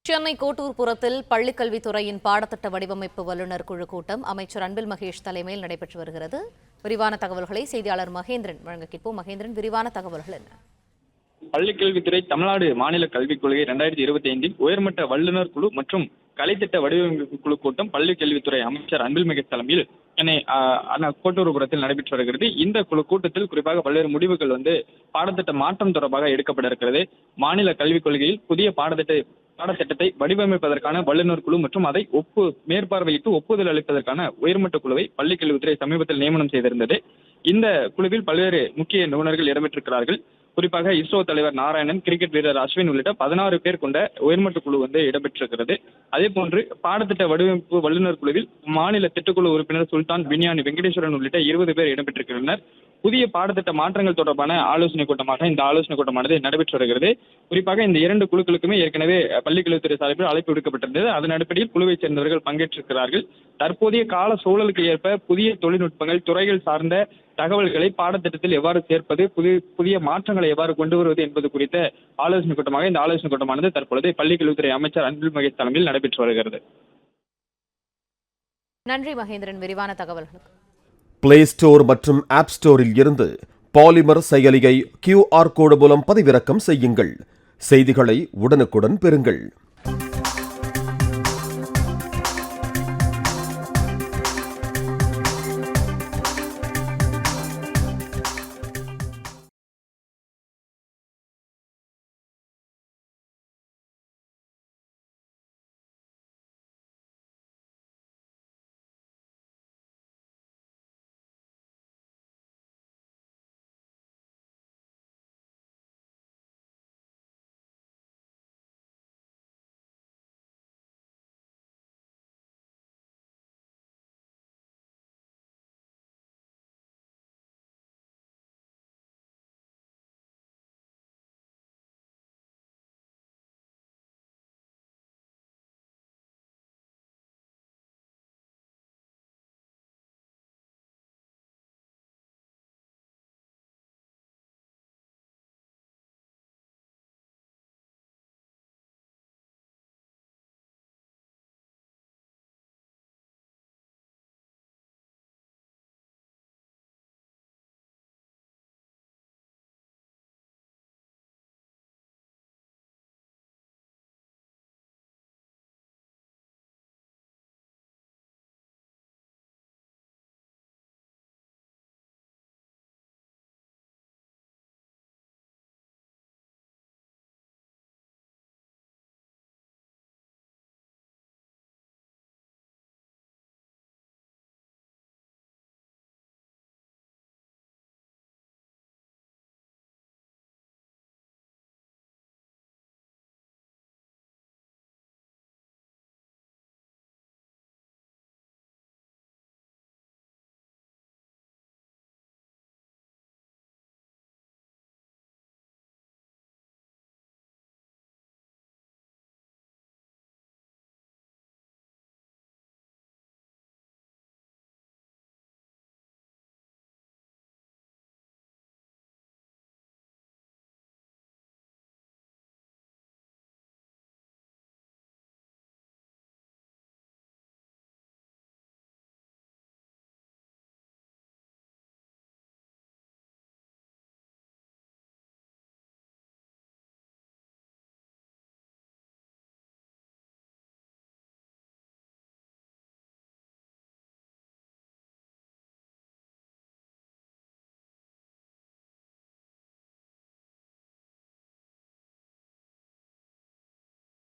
சென்னை கோட்டூர்புரத்தில் பள்ளிக்கல்வித்துறையின் பாடத்திட்ட வடிவமைப்பு வல்லுநர் குழு கூட்டம் அமைச்சர் அன்பில் மகேஷ் தலைமையில் நடைபெற்று வருகிறது. விரிவான தகவல்களை செய்தியாளர் மகேந்திரன் வழங்க கேட்போம். மகேந்திரன், விரிவான தகவல்கள் என்ன? பள்ளிக்கல்வித்துறை தமிழ்நாடு மாநில கல்விக் கொள்கை 2025 உயர்மட்ட வல்லுநர் குழு மற்றும் கலைத்திட்ட வடிவமைப்பு குழு கூட்டம் பள்ளிக்கல்வித்துறை அமைச்சர் அன்பில் மகேஷ் தலைமையில் சென்னை கோட்டூர்புரத்தில் நடைபெற்று வருகிறது. இந்த குழு கூட்டத்தில் குறிப்பாக பல்வேறு முடிவுகள் பாடத்திட்ட மாற்றம் தொடர்பாக எடுக்கப்பட இருக்கிறது. மாநில கல்விக் கொள்கையில் புதிய பாடத்திட்டத்தை வடிவமைப்பதற்கான வல்லுநர் குழு மற்றும் அதை மேற்பார்வையிட்டு ஒப்புதல் அளிப்பதற்கான உயர்மட்ட குழுவை பள்ளிக்கல்வித்துறை சமீபத்தில் நியமனம் செய்திருந்தது. இந்த குழுவில் பல்வேறு முக்கிய நிபுணர்கள் இடம்பெற்றிருக்கிறார்கள். குறிப்பாக இஸ்ரோ தலைவர் நாராயணன், கிரிக்கெட் வீரர் அஸ்வின் உள்ளிட்ட 16 பேர் கொண்ட உயர்மட்ட குழு இடம்பெற்றிருக்கிறது. அதே போன்று பாடத்திட்ட வடிவமைப்பு வல்லுநர் குழுவில் மாநில திட்டக்குழு உறுப்பினர் சுல்தான், விஞ்ஞானி வெங்கடேஸ்வரன் உள்ளிட்ட 20 பேர் இடம்பெற்றிருக்கின்றனர். புதிய பாடத்திட்ட மாற்றங்கள் தொடர்பான ஆலோசனை கூட்டமாக இந்த ஆலோசனை கூட்டமானது நடைபெற்று வருகிறது. குறிப்பாக இந்த 2 குழுக்களுக்குமே ஏற்கனவே பள்ளிக்கல்வித்துறை சார்பில் அழைப்பு விடுக்கப்பட்டிருந்தது. அதன் அடிப்படையில் குழுவைச் சேர்ந்தவர்கள் பங்கேற்றிருக்கிறார்கள். தற்போதைய கால சூழலுக்கு ஏற்ப புதிய தொழில்நுட்பங்கள், துறைகள் சார்ந்த தகவல்களை பாடத்திட்டத்தில் எவ்வாறு சேர்ப்பது, புதிய மாற்றங்களை எவ்வாறு கொண்டு வருவது என்பது குறித்த ஆலோசனை கூட்டமாக இந்த ஆலோசனை கூட்டமானது தற்பொழுது பள்ளிக்கல்வித்துறை அமைச்சர் அன்பில் மகேஷ் தலைமையில் நடைபெற்று வருகிறது. நன்றி மகேந்திரன், விரிவான தகவல்களுக்கு. பிளே ஸ்டோர் மற்றும் ஆப் ஸ்டோரில் இருந்து பாலிமர் செயலியை QR கோடு மூலம் பதிவிறக்கம் செய்யுங்கள். செய்திகளை உடனுக்குடன் பெறுங்கள்.